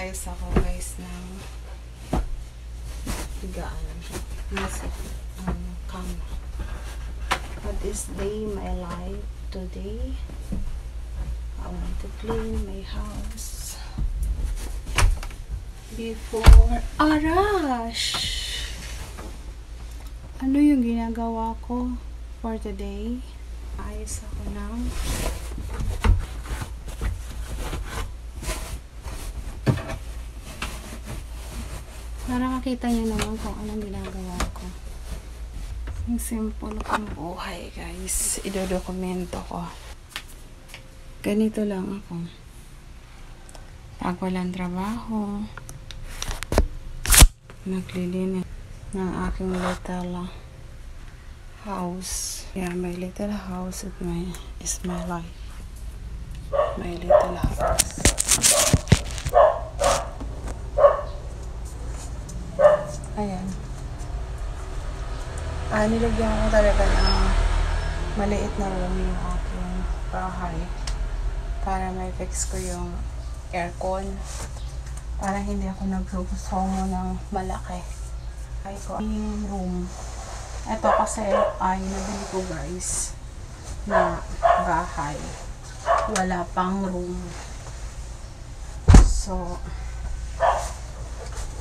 Nag-ayos ako guys ng higaan. Nasa kama. What is day my life today? I want to clean my house before rush. Ano yung ginagawa ko for today? Ayos ako ng para makita niyo naman kung anong ginagawa ko. Ang simple kong buhay guys. Idodokumento ko. Ganito lang ako. Pag walang trabaho, naglilinis ng aking little house. Yeah, my little house is my life. My little house. Ayan. Nilagyan ko talaga ng maliit na room yung aking bahay para may fix ko yung aircon para hindi ako nagsusongo ng malaki. Ay ko yung room. Ito kasi ay nabili ko guys na bahay. Wala pang room. So,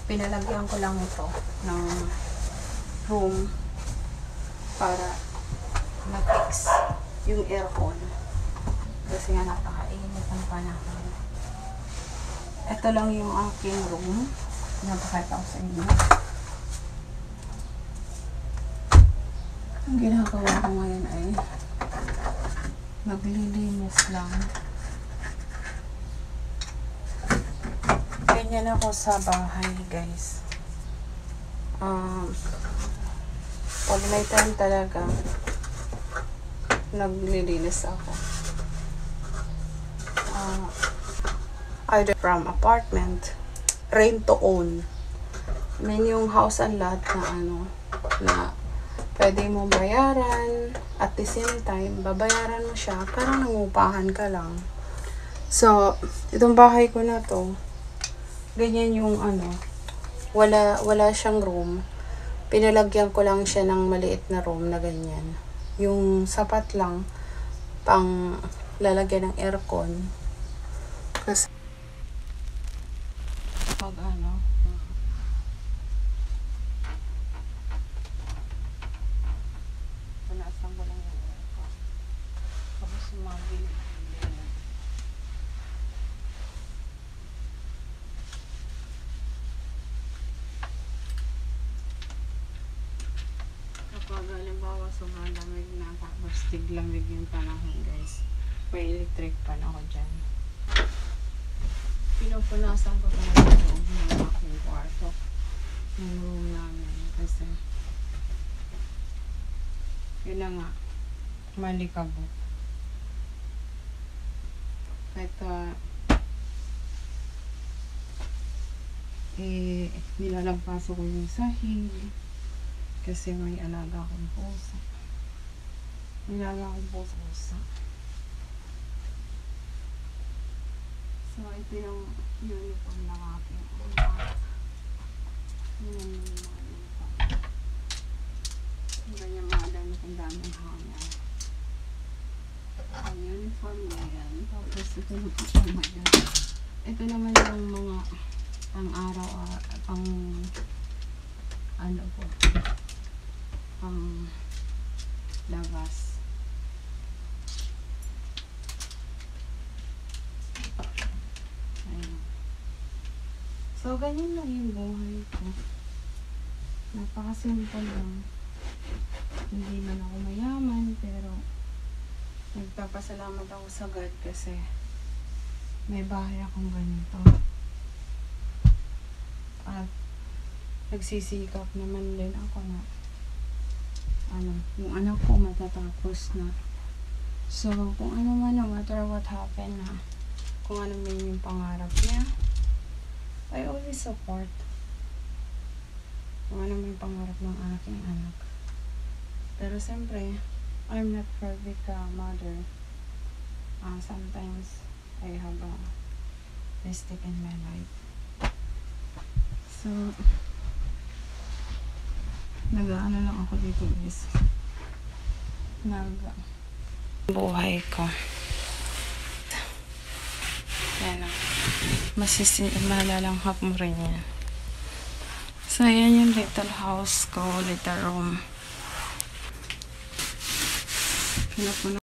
pinalagyan ko lang ito ng room para ma-fix yung aircon kasi nga napakainit ang panahon. Ito lang yung aking room. Napakita ko sa inyo. Ang ginagawa ko ngayon ay maglilinis lang. Ganyan ako sa bahay guys. Pag may time talaga naglilinis ako. Either from apartment, rent to own. Yung house and lot na na pwede mo bayaran at the same time babayaran mo siya parang nangupahan ka lang. So, itong bahay ko na to, ganyan yung wala siyang room. Pinalagyan ko lang siya ng maliit na room na ganyan. Yung sapat lang pang lalagyan ng aircon. Kasi pag panaasan ko lang yung aircon. Tapos sumabili. Kapag halimbawa sobrang lamig na tapos tiglamig yung panahon guys, may electric pan ako dyan. Pinupunasan ko talaga yung loob ng aking kwarto ng room namin kasi yun na nga malikabot. Kahit nilalagpaso ko yung sahig kasi may alaga akong pusa. Nilaga akong pusa. So, ito yung uniform ng aking anak. Yun yung mga uniform. Ganyan mga daming hanger. Ang uniform na yan. Tapos ito na po. Oh my God. Ito naman yung mga pang-araw pang po. Pang labas. So, ganyan lang yung buhay ko. Napaka-simple lang. Hindi man ako mayaman, pero nagpapasalamat ako sa God kasi may bahay akong ganito. At nagsisikap naman din ako na yung anak ko matatapos na. So, kung ano man, no matter what happened na, kung ano man yung pangarap niya, I always support kung ano may pangarap ng aking anak. Pero siyempre, I'm not perfect mother. Sometimes, I have a mistake in my life. So, nag-ano lang ako dito guys. Buhay ko. Yan o. Malalanghap mo rin yan. So, yan yung little house ko, little room. Pinupuno